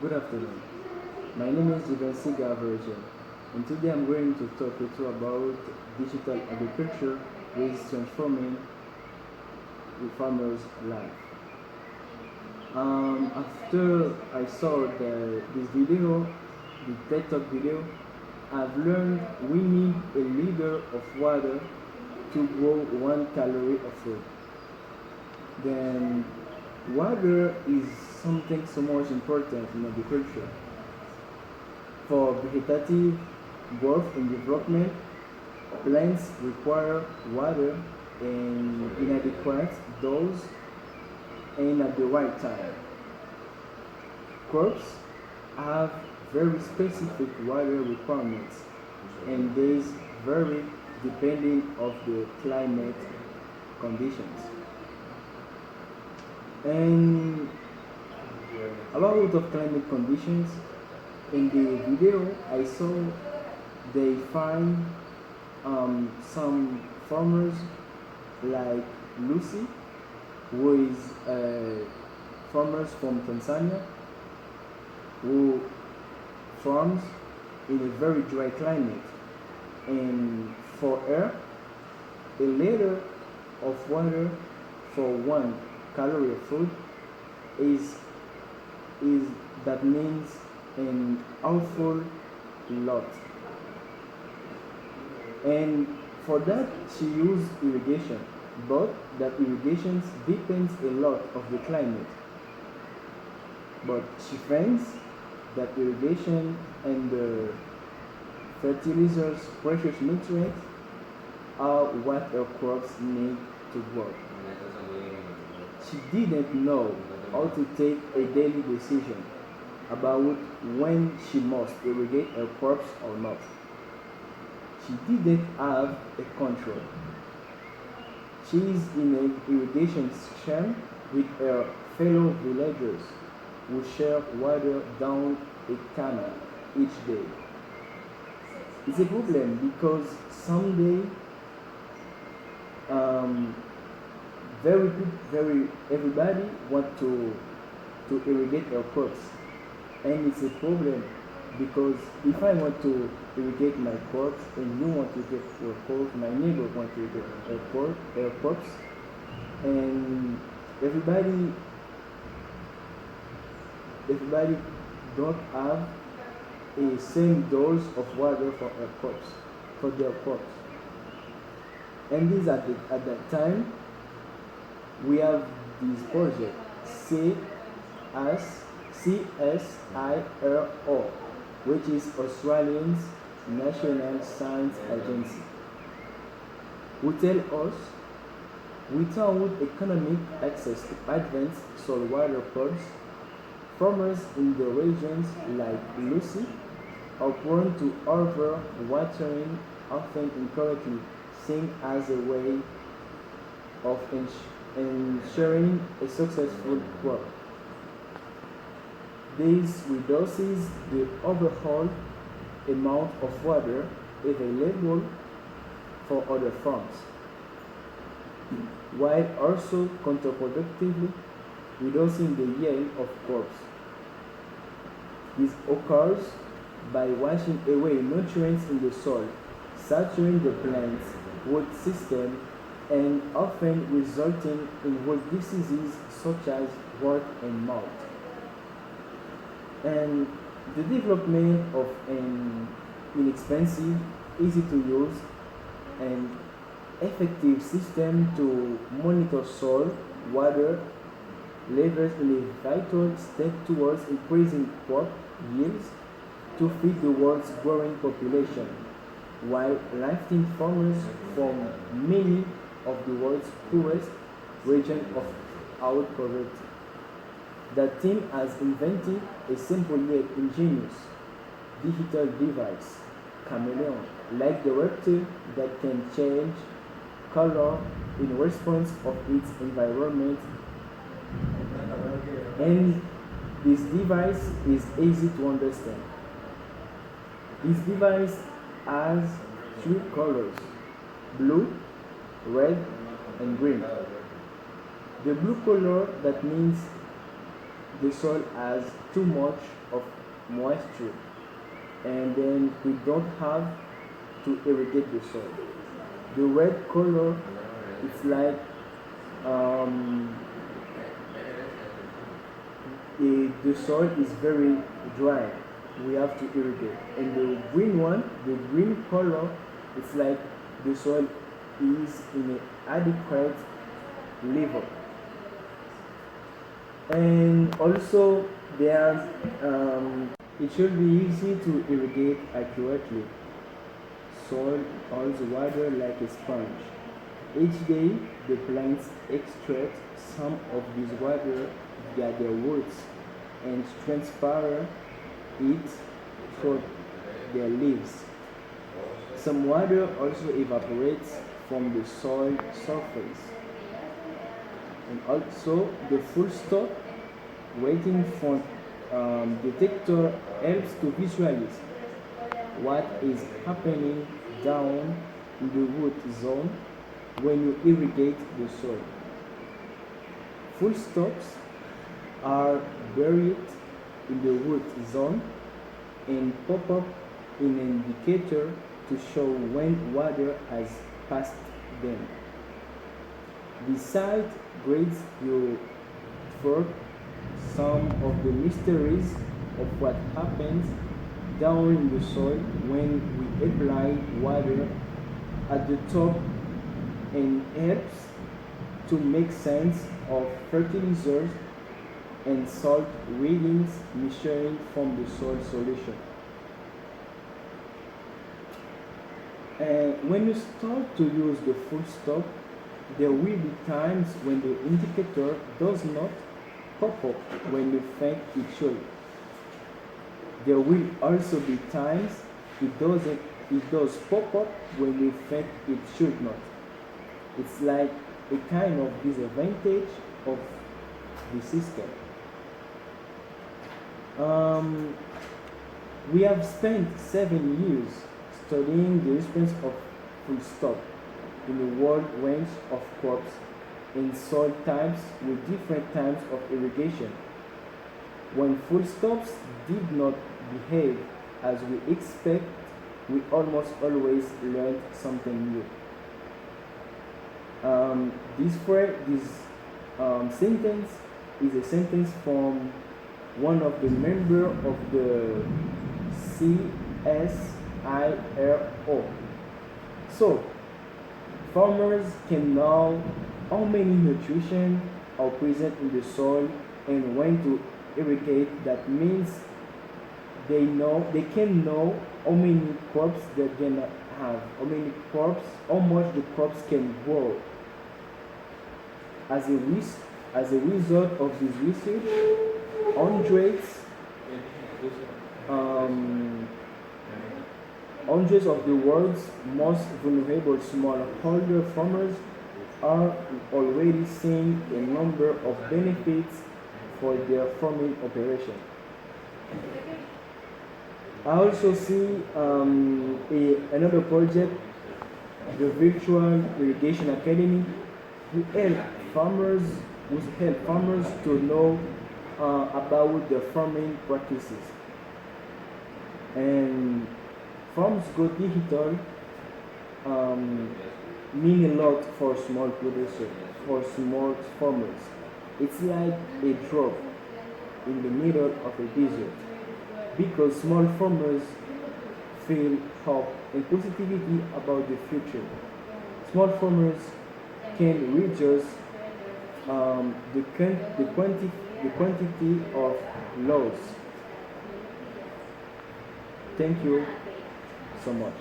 Good afternoon. My name is Jivansi Gavarajal, and today I'm going to talk with you about digital agriculture, which is transforming the farmer's life. After I saw this video, the TED Talk video, I've learned we need a liter of water to grow 1 calorie of food. Then water is something so much important in agriculture. For vegetative growth and development, plants require water in inadequate dose and at the right time. Crops have very specific water requirements and these vary depending of the climate conditions. And about of climate conditions, in the video I saw they find some farmers like Lucy, who is farmers from Tanzania, who farms in a very dry climate. And for her, a liter of water for 1 calorie of food is is that means an awful lot. And for that she used irrigation, but that irrigation depends a lot of the climate. But she thinks that irrigation and the fertilizers, precious nutrients, are what her crops need to grow. She didn't know how to take a daily decision about when she must irrigate her crops or not. She didn't have a control. She is in an irrigation scheme with her fellow villagers who share water down a canal each day. It's a problem because someday um, very everybody want to irrigate their crops, and it's a problem because if I want to irrigate my crops and you want to irrigate your crops, my neighbor want to irrigate their crops, and everybody don't have a same dose of water for their crops, and this at that time we have this project CSIRO, which is Australian's National Science Agency, who tell us without economic access to advanced saltwater pods, farmers in the regions like Lucy are prone to overwatering, often incorrectly seen as a way of ensuring a successful crop. This reduces the overall amount of water available for other farms, while also counterproductively reducing the yield of crops. This occurs by washing away nutrients in the soil, saturating the plant's root system, and often resulting in root diseases such as rot and mold. And the development of an inexpensive, easy to use, and effective system to monitor soil water levels is a vital step towards increasing crop yields to feed the world's growing population, while lifting farmers from many of the world's poorest regions out poverty. The team has invented a simple yet ingenious digital device, Chameleon, like director that can change color in response of its environment, and this device is easy to understand. This device has three colors: blue, red, and green. The blue color that means the soil has too much of moisture, and then we don't have to irrigate the soil. The red color, it's like um, the soil is very dry. We have to irrigate. And the green one, the green color, it's like the soil is in an adequate level. And also, there's it should be easy to irrigate accurately. Soil holds water like a sponge. Each day, the plants extract some of this water via their roots and transfer it through their leaves. Some water also evaporates from the soil surface. And also, the full stop waiting for detector helps to visualize what is happening down in the root zone when you irrigate the soil. Full stops are buried in the root zone and pop up in an indicator to show when water has passed them. Beside grades you for some of the mysteries of what happens down in the soil when we apply water at the top and helps to make sense of fertilizers and salt readings measuring from the soil solution. And when you start to use the full stop, there will be times when the indicator does not pop up when you think it should. There will also be times it does pop up when you think it should not. It's like a kind of disadvantage of the system. We have spent 7 years studying the response of full stop in a wide range of crops and soil types with different types of irrigation. When full stops did not behave as we expect, we almost always learned something new. This sentence is a sentence from one of the members of the CSIRO. So, farmers can know how many nutrition are present in the soil and when to irrigate. That means they can know how many crops they're gonna have, how much the crops can grow. As a result of this research, hundreds um, hundreds of the world's most vulnerable smallholder farmers are already seeing a number of benefits for their farming operation. I also see another project, the Virtual Irrigation Academy, who help farmers to know about the farming practices. And Farms Go Digital mean a lot for small producers, for small farmers. It's like a drop in the middle of a desert because small farmers feel hope and positivity about the future. Small farmers can reduce the quantity of loss. Thank you so much.